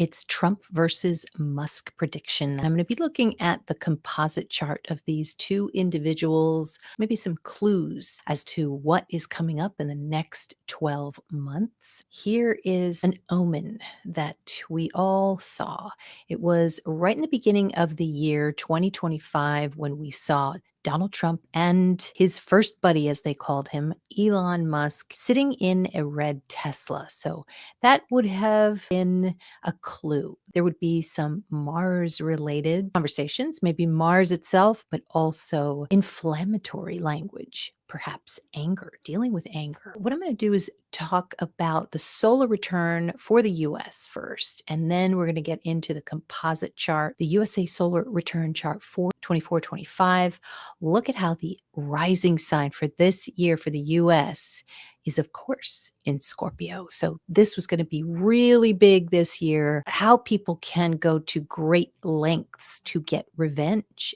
It's Trump versus Musk prediction. I'm going to be looking at the composite chart of these two individuals, maybe some clues as to what is coming up in the next 12 months. Here is an omen that we all saw. It was right in the beginning of the year 2025 when we saw Donald Trump and his first buddy, as they called him, Elon Musk, sitting in a red Tesla. So that would have been a clue. There would be some Mars related conversations, maybe Mars itself, but also inflammatory language, perhaps anger, dealing with anger. What I'm going to do is talk about the solar return for the US first, and then we're going to get into the composite chart, the USA solar return chart for 24-25. Look at how the rising sign for this year for the US is, of course, in Scorpio. So this was going to be really big this year, how people can go to great lengths to get revenge,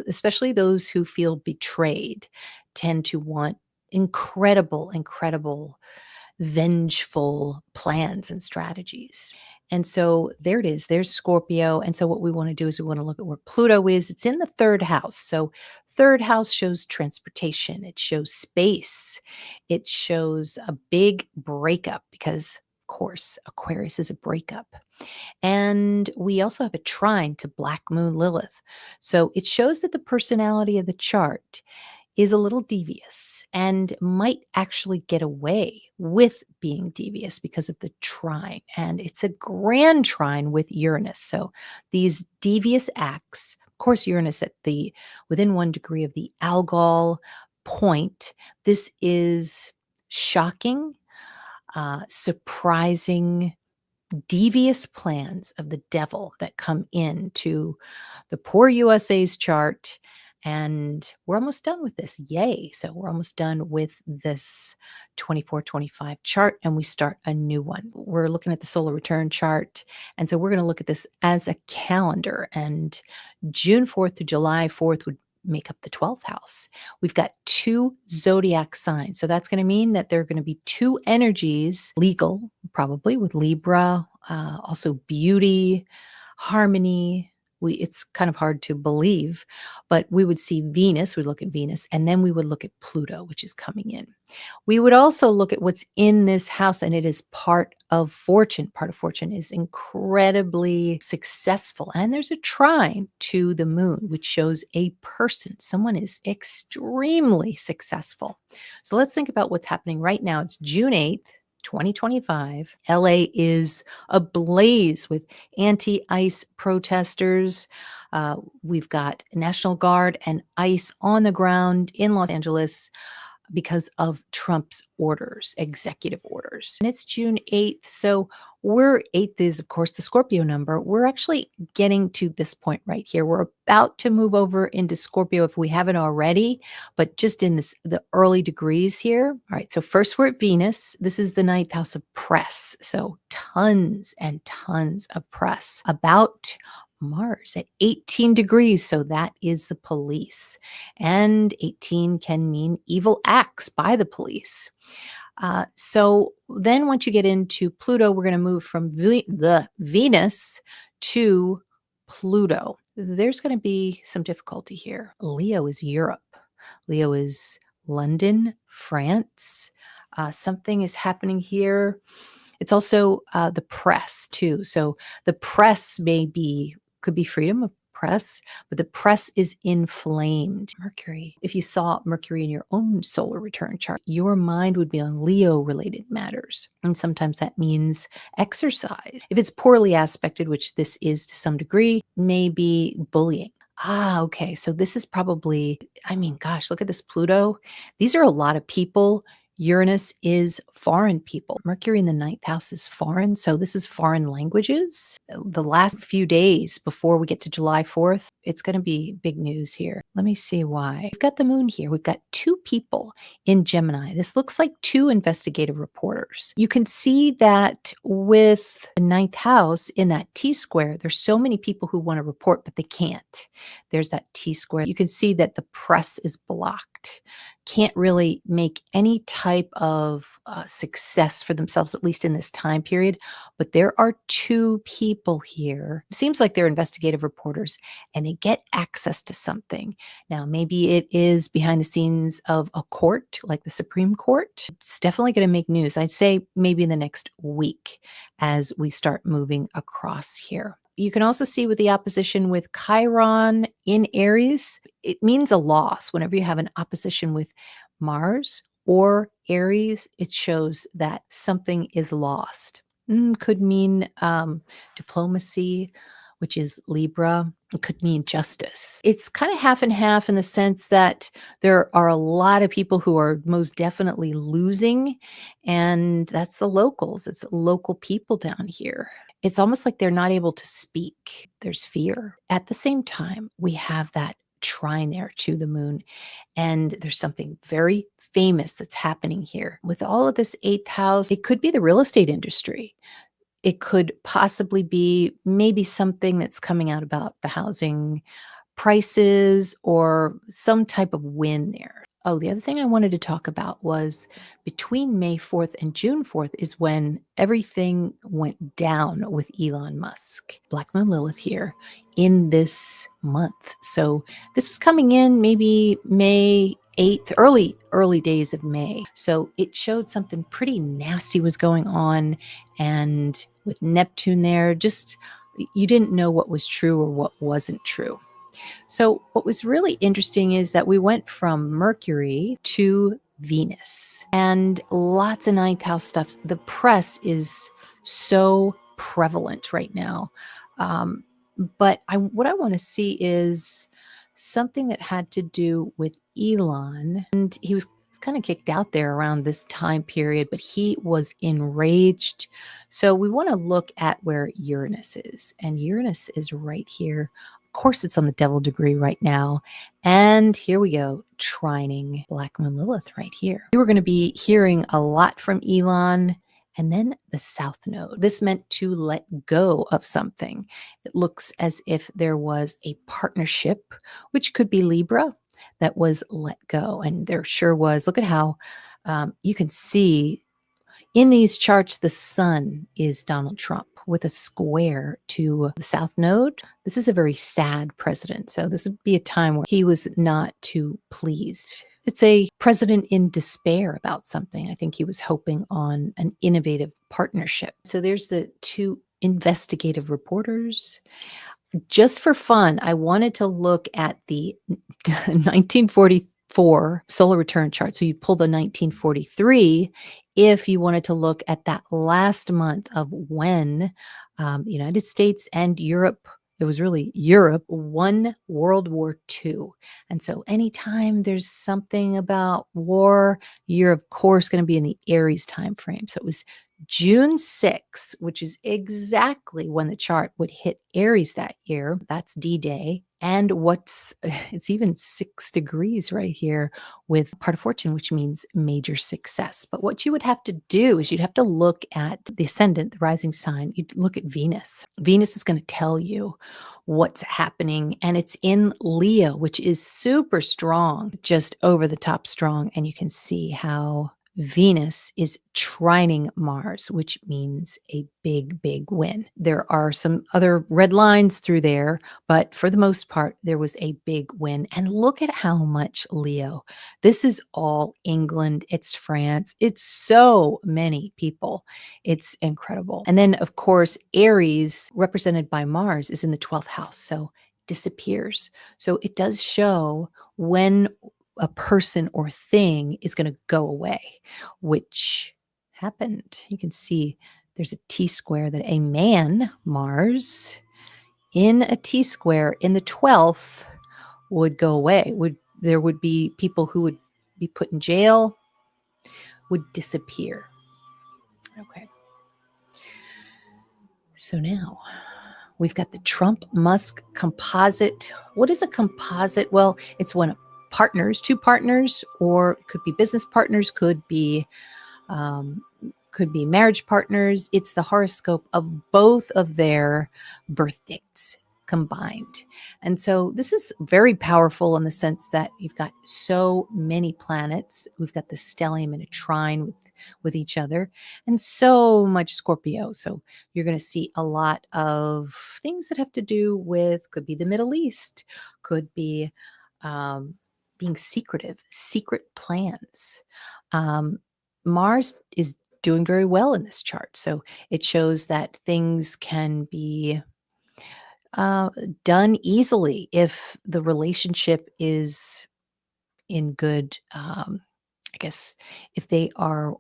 especially those who feel betrayed tend to want incredible, vengeful plans and strategies. And so there it is. There's Scorpio. And so what we want to do is we want to look at where Pluto is. It's in the third house. So third house shows transportation. It shows space. It shows a big breakup because, of course, Aquarius is a breakup. And we also have a trine to Black Moon Lilith. So it shows that the personality of the chart is a little devious and might actually get away with being devious because of the trine. And it's a grand trine with Uranus. So these devious acts, of course, Uranus at the within 1 degree of the Algol point. This is shocking, surprising, devious plans of the devil that come into the poor USA's chart. And we're almost done with this. Yay. So we're almost done with this 24-25 chart and we start a new one. We're looking at the solar return chart. And so we're going to look at this as a calendar. And June 4th to July 4th would make up the 12th house. We've got 2 zodiac signs. So that's going to mean that there are going to be 2 energies, legal, probably with Libra, also beauty, harmony. It's kind of hard to believe, but we would see Venus, we'd look at Venus, and then we would look at Pluto, which is coming in. We would also look at what's in this house, and it is part of fortune. Part of fortune is incredibly successful. And there's a trine to the moon, which shows a person. Someone is extremely successful. So let's think about what's happening right now. It's June 8th. 2025. LA is ablaze with anti-ICE protesters. We've got National Guard and ICE on the ground in Los Angeles because of Trump's orders, executive orders. And it's June 8th. So 8th is, of course, the Scorpio number. We're actually getting to this point right here. We're about to move over into Scorpio if we haven't already, but just in the early degrees here. All right. So first we're at Venus. This is the 9th house of press. So tons and tons of press about Mars at 18 degrees. So that is the police. And 18 can mean evil acts by the police. So then once you get into Pluto, we're going to move from the Venus to Pluto. There's going to be some difficulty here. Leo is Europe. Leo is London, France. Something is happening here. It's also the press too. So the press could be freedom of press, but the press is inflamed. Mercury. If you saw Mercury in your own solar return chart, your mind would be on Leo related matters. And sometimes that means exercise. If it's poorly aspected, which this is to some degree, maybe bullying. Okay. So this is probably, gosh, look at this Pluto. These are a lot of people. Uranus is foreign people. Mercury in the 9th house is foreign. So this is foreign languages. The last few days before we get to July 4th, it's going to be big news here. Let me see why. We've got the moon here. We've got two people in Gemini. This looks like two investigative reporters. You can see that with the ninth house in that T square, there's so many people who want to report, but they can't. There's that T square. You can see that the press is blocked. Can't really make any type of success for themselves, at least in this time period. But there are two people here. It seems like they're investigative reporters and they get access to something. Now, maybe it is behind the scenes of a court, like the Supreme Court. It's definitely going to make news. I'd say maybe in the next week as we start moving across here. You can also see with the opposition with Chiron in Aries, it means a loss. Whenever you have an opposition with Mars or Aries, it shows that something is lost. Could mean diplomacy, which is Libra. It could mean justice. It's kind of half and half in the sense that there are a lot of people who are most definitely losing, and that's the locals. It's local people down here. It's almost like they're not able to speak. There's fear. At the same time, we have that trine there to the moon. And there's something very famous that's happening here. With all of this eighth house, it could be the real estate industry. It could possibly be maybe something that's coming out about the housing prices or some type of win there. Oh, the other thing I wanted to talk about was between May 4th and June 4th is when everything went down with Elon Musk. Black Moon Lilith here in this month. So this was coming in maybe May 8th, early days of May. So it showed something pretty nasty was going on. And with Neptune there, just you didn't know what was true or what wasn't true. So what was really interesting is that we went from Mercury to Venus and lots of ninth house stuff. The press is so prevalent right now. But what I want to see is something that had to do with Elon. And he was kind of kicked out there around this time period, but he was enraged. So we want to look at where Uranus is. And Uranus is right here. Of course, it's on the devil degree right now. And here we go, trining Black Moon Lilith right here. We were going to be hearing a lot from Elon. And then the South Node. This meant to let go of something. It looks as if there was a partnership, which could be Libra, that was let go. And there sure was. Look at how you can see in these charts, the sun is Donald Trump with a square to the South Node. This is a very sad president. So this would be a time where he was not too pleased. It's a president in despair about something. I think he was hoping on an innovative partnership. So there's the two investigative reporters. Just for fun, I wanted to look at the 1944 solar return chart. So you pull the 1943 if you wanted to look at that last month of when the United States and Europe, it was really Europe, won World War II. And so anytime there's something about war, you're of course going to be in the Aries time frame. So it was June 6th, which is exactly when the chart would hit Aries that year. That's D-Day. And it's even 6 degrees right here with part of fortune, which means major success. But what you would have to do is you'd have to look at the ascendant, the rising sign. You'd look at Venus. Venus is going to tell you what's happening. And it's in Leo, which is super strong, just over the top strong. And you can see how Venus is trining Mars, which means a big, big win. There are some other red lines through there, but for the most part, there was a big win. And look at how much Leo. This is all England. It's France. It's so many people. It's incredible. And then, of course, Aries, represented by Mars, is in the 12th house. So disappears. So it does show when a person or thing is going to go away, which happened. You can see there's a T square that a man, Mars, in a T square in the 12th would go away. There would be people who would be put in jail, would disappear. Okay. So now We've got the Trump Musk Composite. What is a composite? Well, it's when partners, two partners, or it could be business partners, um, could be marriage partners. It's the horoscope of both of their birth dates combined. And so this is very powerful in the sense that you've got so many planets. We've got the stellium in a trine with each other, and so much Scorpio. So you're going to see a lot of things that have to do with, could be the Middle East, could be um, being secretive, secret plans. Um, Mars is doing very well in this chart. So it shows that things can be uh, done easily if the relationship is in good, I guess, if they are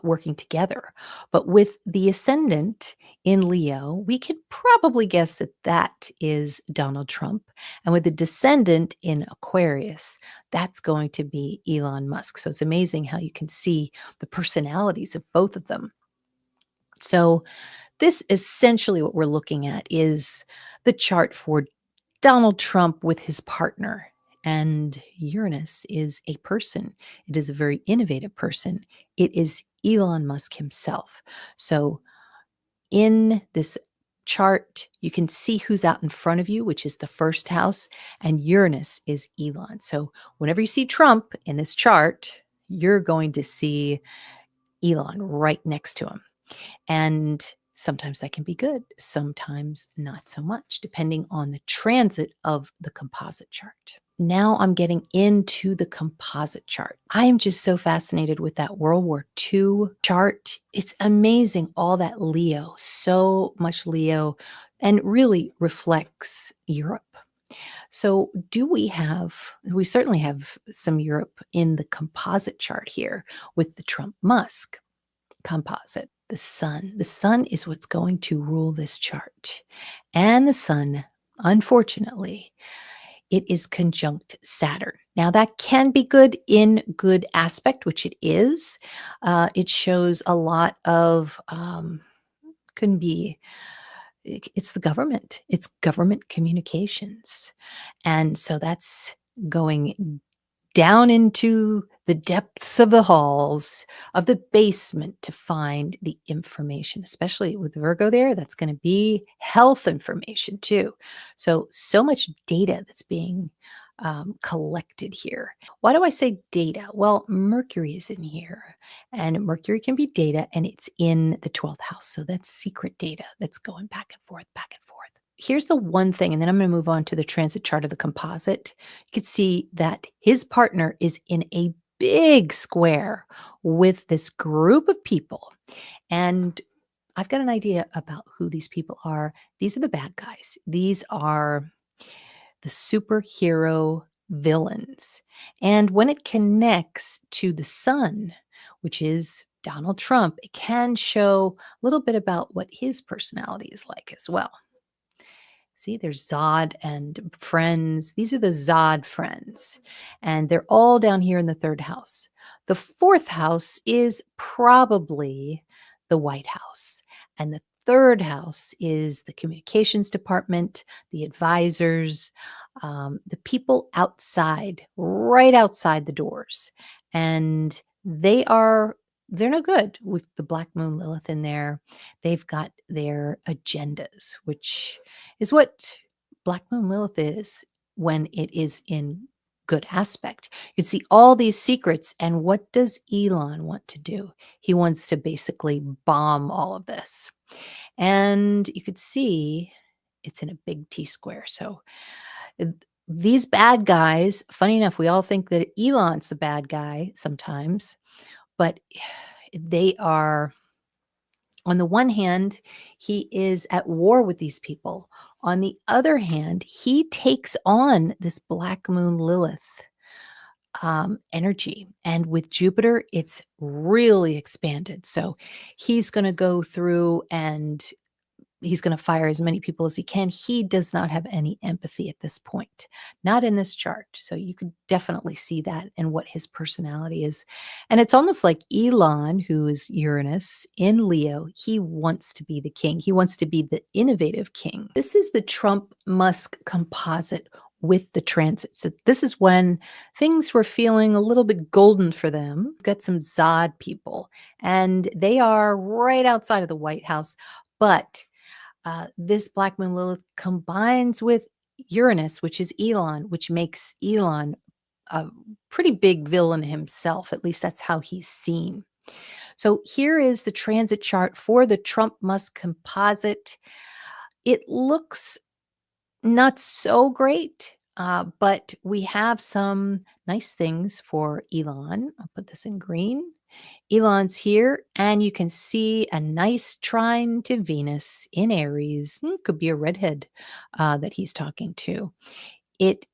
working together. But with the ascendant in Leo, we could probably guess that that is Donald Trump. And with the descendant in Aquarius, that's going to be Elon Musk. So it's amazing how you can see the personalities of both of them. So this essentially what we're looking at is the chart for Donald Trump with his partner. And Uranus is a person. It is a very innovative person. It is Elon Musk himself. So in this chart, you can see who's out in front of you, which is the first house, and Uranus is Elon. So whenever you see Trump in this chart, you're going to see Elon right next to him. And sometimes that can be good, sometimes not so much, depending on the transit of the composite chart. Now I'm getting into the composite chart. I am just so fascinated with that World War II chart. It's amazing, all that Leo, so much Leo, and really reflects Europe. So, we certainly have some Europe in the composite chart here with the Trump Musk composite, the sun. The sun is what's going to rule this chart. And the sun, unfortunately, it is conjunct Saturn. Now, that can be good in good aspect, which it is. It shows a lot of, can be, it's the government, it's government communications. And so that's going down into the depths of the halls of the basement to find the information, especially with Virgo there. That's going to be health information too. So much data that's being collected here. Why do I say data? Well, Mercury is in here, and Mercury can be data, and it's in the 12th house. So that's secret data that's going back and forth, back and forth. Here's the one thing, and then I'm going to move on to the transit chart of the composite. You can see that his partner is in a big square with this group of people. And I've got an idea about who these people are. These are the bad guys. These are the superhero villains. And when it connects to the sun, which is Donald Trump, it can show a little bit about what his personality is like as well. See, there's Zod and friends. These are the Zod friends, and they're all down here in the third house. The fourth house is probably the White House, and the third house is the communications department, the advisors, the people outside, right outside the doors. And they're no good with the Black Moon Lilith in there. They've got their agendas, which is what Black Moon Lilith is when it is in good aspect. You can see all these secrets. And what does Elon want to do? He wants to basically bomb all of this. And you could see it's in a big T square. So uh, these bad guys, funny enough, we all think that Elon's the bad guy sometimes, but they are, on the one hand, he is at war with these people. On the other hand, he takes on this Black Moon Lilith energy. And with Jupiter, it's really expanded. So he's going to go through and he's going to fire as many people as he can. He does not have any empathy at this point, not in this chart. So you could definitely see that in what his personality is. And it's almost like Elon, who is Uranus in Leo, he wants to be the king. He wants to be the innovative king. This is the Trump Musk composite with the transit. So this is when things were feeling a little bit golden for them. We've got some Zod people, and they are right outside of the White House. But this Black Moon Lilith combines with Uranus, which is Elon, which makes Elon a pretty big villain himself. At least that's how he's seen. So here is the transit chart for the Trump Musk composite. It looks not so great, but we have some nice things for Elon. I'll put this in green. Elon's here, and you can see a nice trine to Venus in Aries. Could be a redhead that he's talking to. It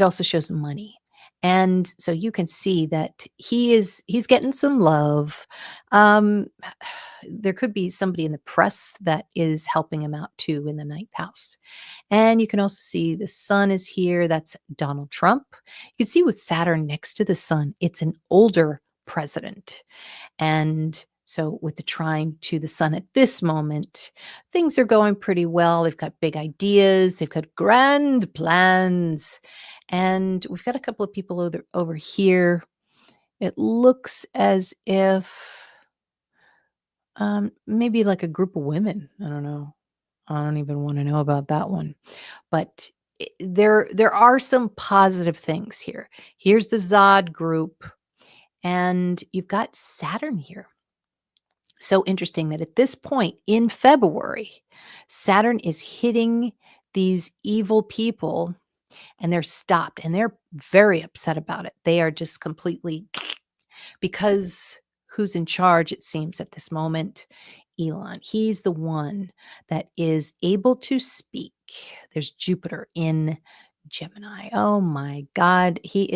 also shows money. And so you can see that he's getting some love. Um, there could be somebody in the press that is helping him out too in the ninth house. And you can also see the sun is here. That's Donald Trump. You can see with Saturn next to the sun, it's an older president. And so, with the trine to the sun at this moment, things are going pretty well. They've got big ideas, they've got grand plans. And we've got a couple of people over here. It looks as if maybe like a group of women. I don't know. I don't even want to know about that one. But there are some positive things here. Here's the Zod group, and you've got Saturn here. So interesting that at this point in February, Saturn is hitting these evil people, and they're stopped, and they're very upset about it. They are just completely because who's in charge, it seems, at this moment? Elon. He's the one that is able to speak. There's Jupiter in Gemini. Oh my God. He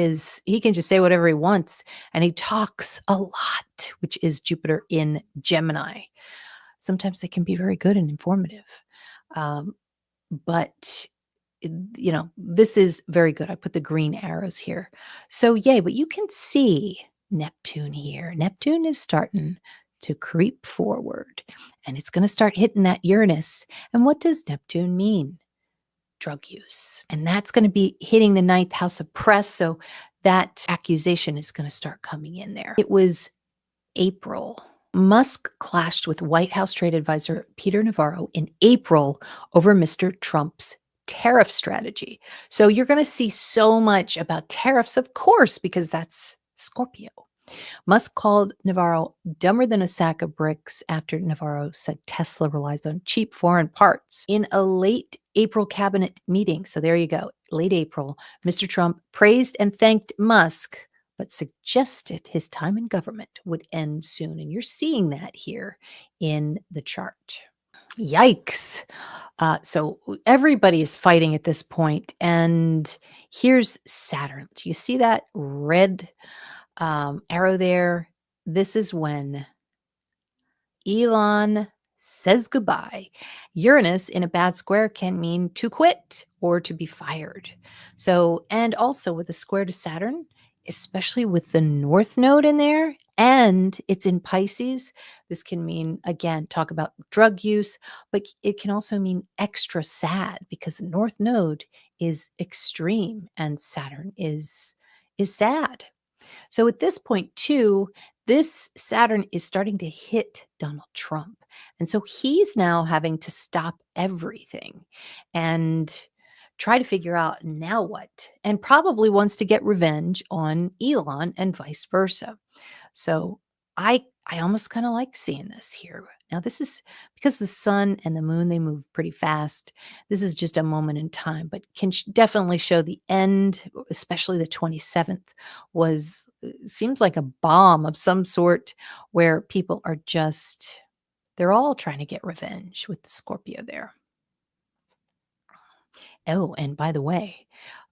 can just say whatever he wants, and he talks a lot, which is Jupiter in Gemini. Sometimes they can be very good and informative. But this is very good. I put the green arrows here. So yay, but you can see Neptune here. Neptune is starting to creep forward, and it's going to start hitting that Uranus. And what does Neptune mean? Drug use. And that's going to be hitting the ninth house of press. So that accusation is going to start coming in there. It was April. Musk clashed with White House trade advisor Peter Navarro in April over Mr. Trump's tariff strategy. So you're going to see so much about tariffs, of course, because that's Scorpio. Musk called Navarro dumber than a sack of bricks after Navarro said Tesla relies on cheap foreign parts. In a late April cabinet meeting, so there you go, late April, Mr. Trump praised and thanked Musk, but suggested his time in government would end soon. And you're seeing that here in the chart. Yikes. So everybody is fighting at this point. And here's Saturn. Do you see that red arrow there? This is when Elon says goodbye. Uranus in a bad square can mean to quit or to be fired. So, and also with a square to Saturn, especially with the North Node in there, and it's in Pisces, this can mean, again, talk about drug use, but it can also mean extra sad because the North Node is extreme and Saturn is sad. So at this point, too, this Saturn is starting to hit Donald Trump. And so he's now having to stop everything and try to figure out now what, and probably wants to get revenge on Elon and vice versa. So I almost kind of like seeing this here. Now, this is because the sun and the moon, they move pretty fast. This is just a moment in time, but can definitely show the end, especially the 27th was, seems like a bomb of some sort where people are just, they're all trying to get revenge with the Scorpio there. Oh, and by the way,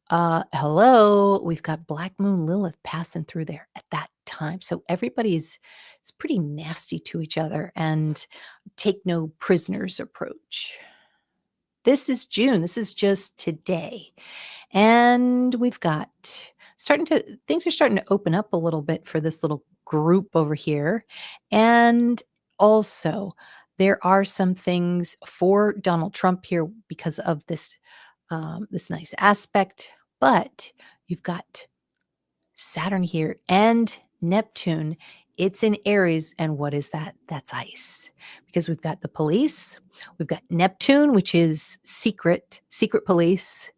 hello, we've got Black Moon Lilith passing through there at that time. So everybody's is pretty nasty to each other and take no prisoners approach. This is June. This is just today. And we've got starting to things are starting to open up a little bit for this little group over here. And also, there are some things for Donald Trump here because of this nice aspect. But you've got Saturn here and Neptune. It's in Aries. And what is that? That's ice. Because we've got the police, we've got Neptune, which is secret police.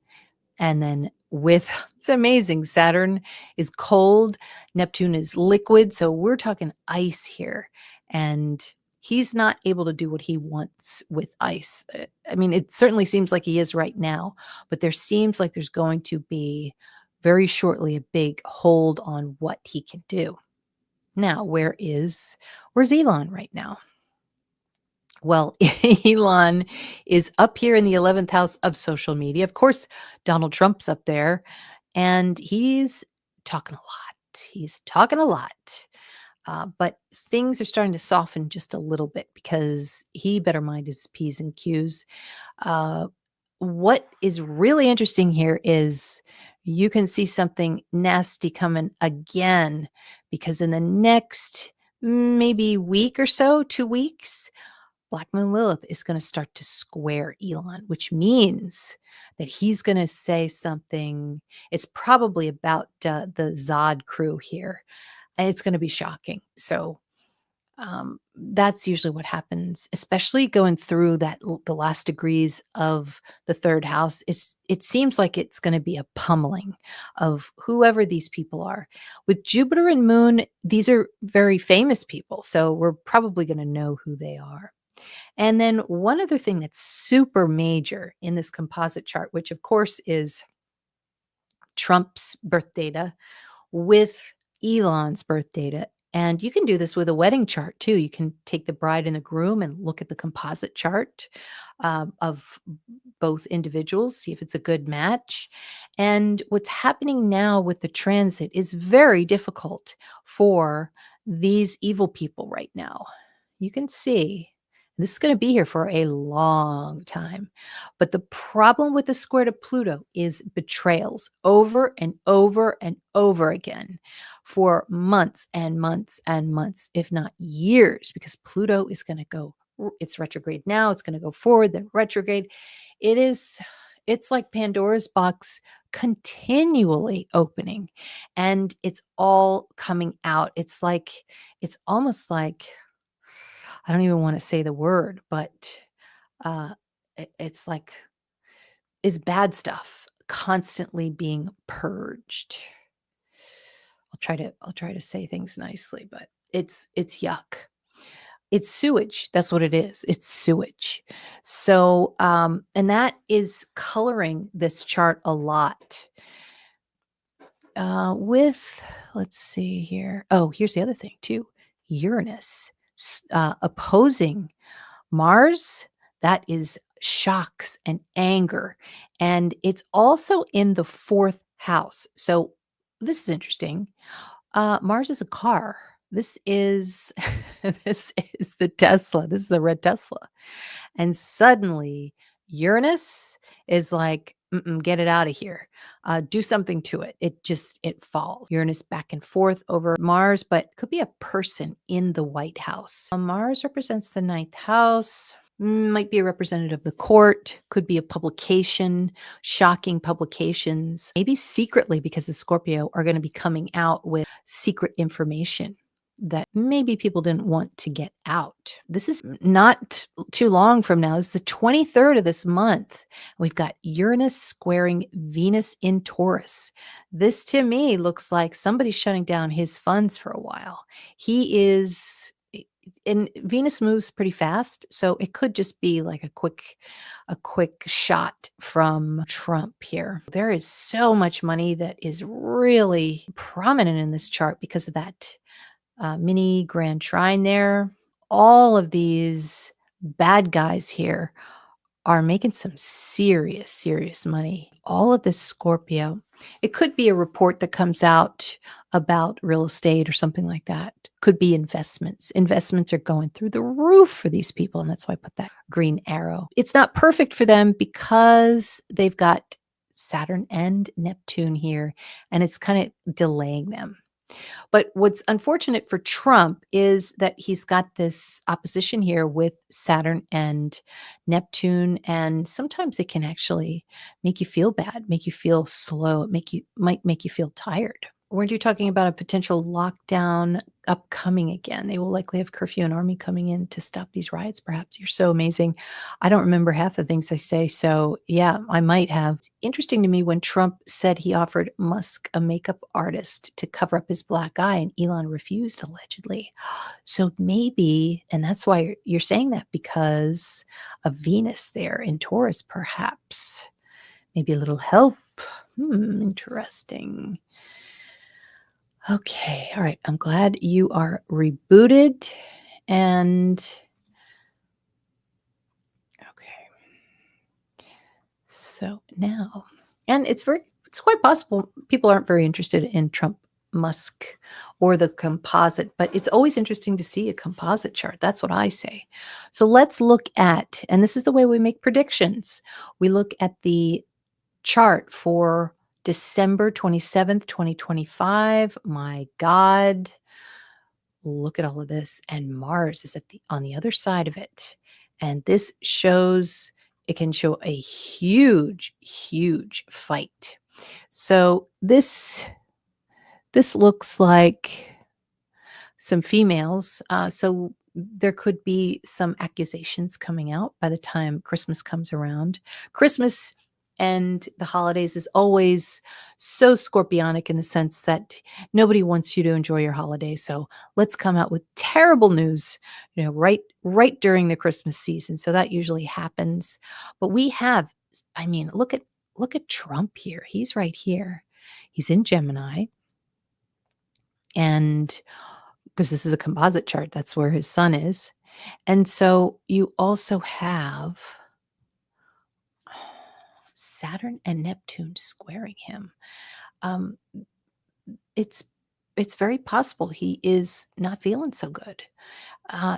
And then with it's amazing. Saturn is cold, Neptune is liquid. So we're talking ice here. And he's not able to do what he wants with ice. I mean, it certainly seems like he is right now, but there seems like there's going to be very shortly a big hold on what he can do. Now, where's Elon right now? Well, Elon is up here in the 11th house of social media. Of course, Donald Trump's up there, and he's talking a lot. He's talking a lot. But things are starting to soften just a little bit because he better mind his P's and Q's. Uh, what is really interesting here is you can see something nasty coming again because in the next maybe week or so, 2 weeks, Black Moon Lilith is going to start to square Elon, which means that he's going to say something. It's probably about the Zod crew here. And it's going to be shocking. So that's usually what happens, especially going through the last degrees of the third house. It seems like it's going to be a pummeling of whoever these people are. With Jupiter and Moon, these are very famous people, so we're probably going to know who they are. And then one other thing that's super major in this composite chart, which of course is Trump's birth data with Elon's birth data. And you can do this with a wedding chart too. You can take the bride and the groom and look at the composite chart of both individuals, see if it's a good match. And what's happening now with the transit is very difficult for these evil people right now. You can see this is going to be here for a long time. But the problem with the square to Pluto is betrayals over and over and over again for months and months and months, if not years, because Pluto is going to it's retrograde now, it's going to go forward, then retrograde. It's like Pandora's box continually opening and it's all coming out. It's almost like, I don't even want to say the word, but uh, it's like it's bad stuff constantly being purged. I'll try to say things nicely, but it's yuck. It's sewage. That's what it is. It's sewage. So, and that is coloring this chart a lot. Let's see here. Oh, here's the other thing too. Uranus opposing Mars, that is shocks and anger. And it's also in the fourth house. So this is interesting. Mars is a car. This is this is the Tesla. This is a red Tesla. And suddenly Uranus is like, get it out of here. Do something to it. It falls. Uranus back and forth over Mars, but could be a person in the White House. Mars represents the ninth house. Might be a representative of the court, could be a publication, shocking publications, maybe secretly because the Scorpio are going to be coming out with secret information that maybe people didn't want to get out. This is not too long from now. It's the 23rd of this month. We've got Uranus squaring Venus in Taurus. This to me looks like somebody's shutting down his funds for a while. And Venus moves pretty fast, so it could just be like a quick shot from Trump here. There is so much money that is really prominent in this chart because of that mini grand trine there. All of these bad guys here are making some serious, serious money. All of this Scorpio, it could be a report that comes out about real estate or something like that. Could be investments. Investments are going through the roof for these people. And that's why I put that green arrow. It's not perfect for them because they've got Saturn and Neptune here, and it's kind of delaying them. But what's unfortunate for Trump is that he's got this opposition here with Saturn and Neptune, and sometimes it can actually make you feel bad, make you feel slow, might make you feel tired. Weren't you talking about a potential lockdown upcoming again? They will likely have curfew and army coming in to stop these riots, perhaps. You're so amazing. I don't remember half the things I say. So, yeah, I might have. It's interesting to me when Trump said he offered Musk a makeup artist to cover up his black eye, and Elon refused, allegedly. So maybe, and that's why you're saying that, because of Venus there in Taurus, perhaps. Maybe a little help. Interesting. Okay. All right. I'm glad you are rebooted. And okay. So now, and it's quite possible people aren't very interested in Trump, Musk, or the composite, but it's always interesting to see a composite chart. That's what I say. So let's look at, and this is the way we make predictions. We look at the chart for December 27th, 2025. My God, look at all of this. And Mars is on the other side of it. And this shows, it can show a huge, huge fight. So this looks like some females. So there could be some accusations coming out by the time Christmas comes around. Christmas and the holidays is always so scorpionic in the sense that nobody wants you to enjoy your holiday. So let's come out with terrible news, right during the Christmas season. So that usually happens. But we have, I mean, look at Trump here. He's right here. He's in Gemini. And because this is a composite chart, that's where his sun is. And so you also have Saturn and Neptune squaring him. Um, it's very possible he is not feeling so good.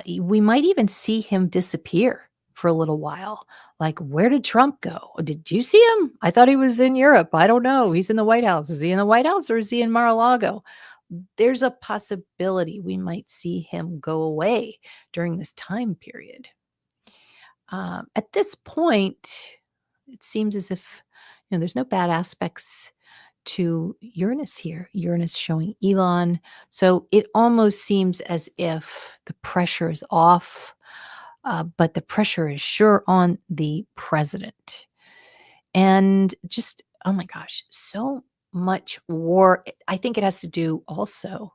We might even see him disappear for a little while. Like, where did Trump go? Did you see him? I thought he was in Europe. I don't know. He's in the White House. Is he in the White House or is he in Mar-a-Lago? There's a possibility we might see him go away during this time period. At this point, it seems as if there's no bad aspects to Uranus here. Uranus showing Elon. So it almost seems as if the pressure is off, but the pressure is sure on the president. And just, oh my gosh, so much war. I think it has to do also,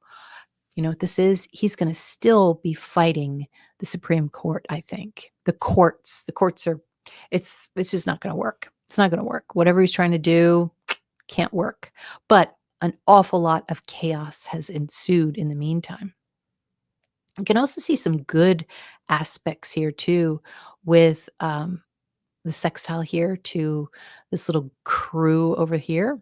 what this is? He's going to still be fighting the Supreme Court, I think. The courts are, it's just not going to work. It's not going to work. Whatever he's trying to do can't work. But an awful lot of chaos has ensued in the meantime. You can also see some good aspects here too with the sextile here to this little crew over here.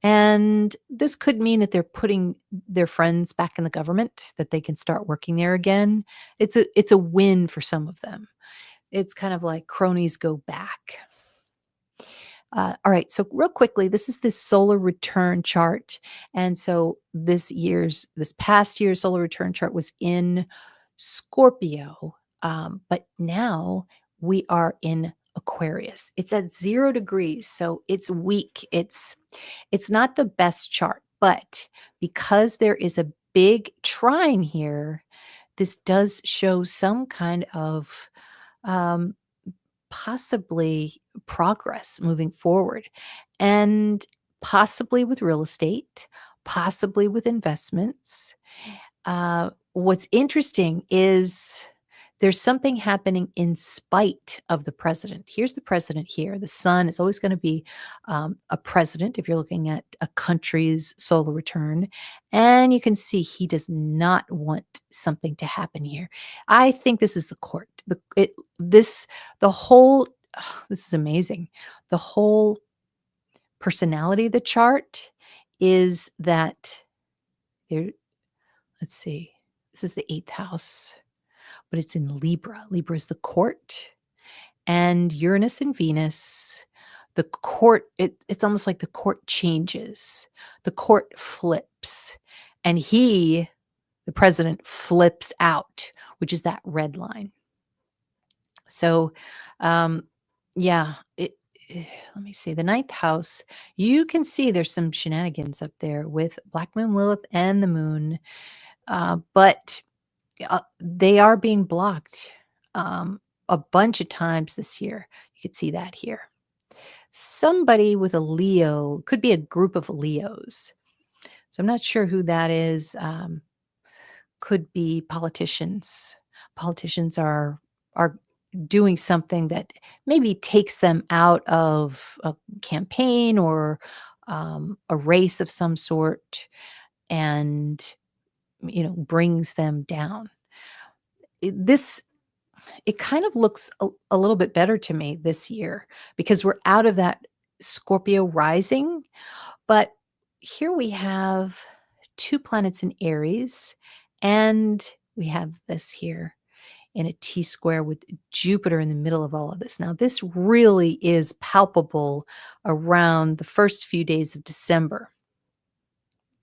And this could mean that they're putting their friends back in the government, that they can start working there again. It's a win for some of them. It's kind of like cronies go back. All right, so real quickly, this is the solar return chart. And so this past year's solar return chart was in Scorpio, but now we are in Aquarius. It's at 0 degrees, so it's weak. It's not the best chart, but because there is a big trine here, this does show some kind of possibly progress moving forward, and possibly with real estate, possibly with investments. What's interesting is there's something happening in spite of the president. Here's the president here. The sun is always going to be a president if you're looking at a country's solar return. And you can see he does not want something to happen here. I think this is the court. The whole this is amazing. The whole personality of the chart is that there, let's see, this is the 8th house, but it's in Libra. Libra is the court, and Uranus and Venus, the court, it's almost like the court changes, the court flips, and the president, flips out, which is that red line. So, um, yeah, let me see, the 9th house, you can see there's some shenanigans up there with Black Moon Lilith and the moon, but they are being blocked a bunch of times this year. You could see that here. Somebody with a Leo, could be a group of Leos. So I'm not sure who that is. Could be politicians. Politicians are doing something that maybe takes them out of a campaign or a race of some sort, and brings them down. This it kind of looks a little bit better to me this year because we're out of that Scorpio rising. But here we have 2 planets in Aries, and we have this here in a T square with Jupiter in the middle of all of this. Now, this really is palpable around the first few days of December.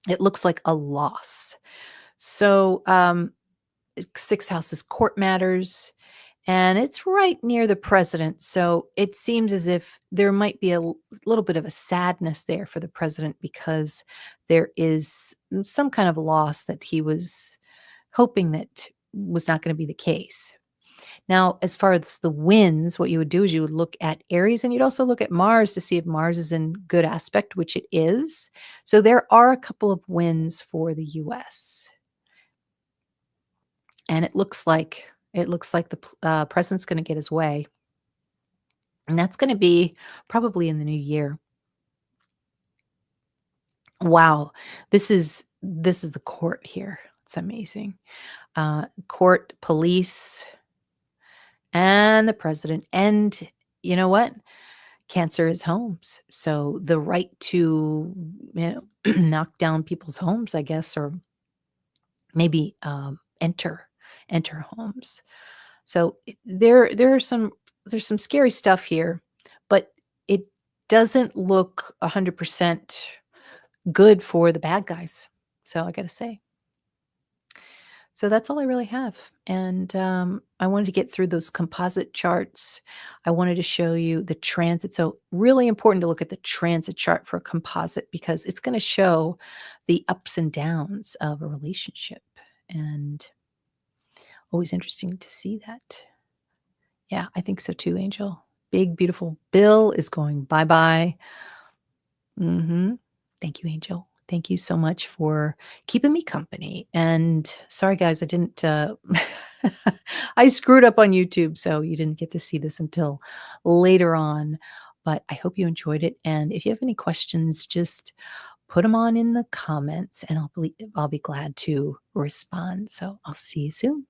It looks like a loss. So, 6th house is court matters, and it's right near the president. So it seems as if there might be a little bit of a sadness there for the president because there is some kind of loss that he was hoping that was not going to be the case. Now, as far as the wins, what you would do is you would look at Aries, and you'd also look at Mars to see if Mars is in good aspect, which it is. So there are a couple of wins for the US. And it looks like the president's going to get his way, and that's going to be probably in the new year. Wow, this is the court here. It's amazing. Court, police, and the president. And you know what? Cancer is homes, so the right to knock down people's homes, I guess, or maybe enter homes. So there's some scary stuff here, but it doesn't look 100% good for the bad guys. So I got to say. So that's all I really have. And I wanted to get through those composite charts. I wanted to show you the transit. So really important to look at the transit chart for a composite because it's going to show the ups and downs of a relationship. And always interesting to see that. Yeah, I think so too, Angel. Big, beautiful Bill is going bye-bye. Thank you, Angel. Thank you so much for keeping me company. And sorry, guys, I didn't, I screwed up on YouTube, so you didn't get to see this until later on. But I hope you enjoyed it. And if you have any questions, just put them on in the comments, and I'll be glad to respond. So I'll see you soon.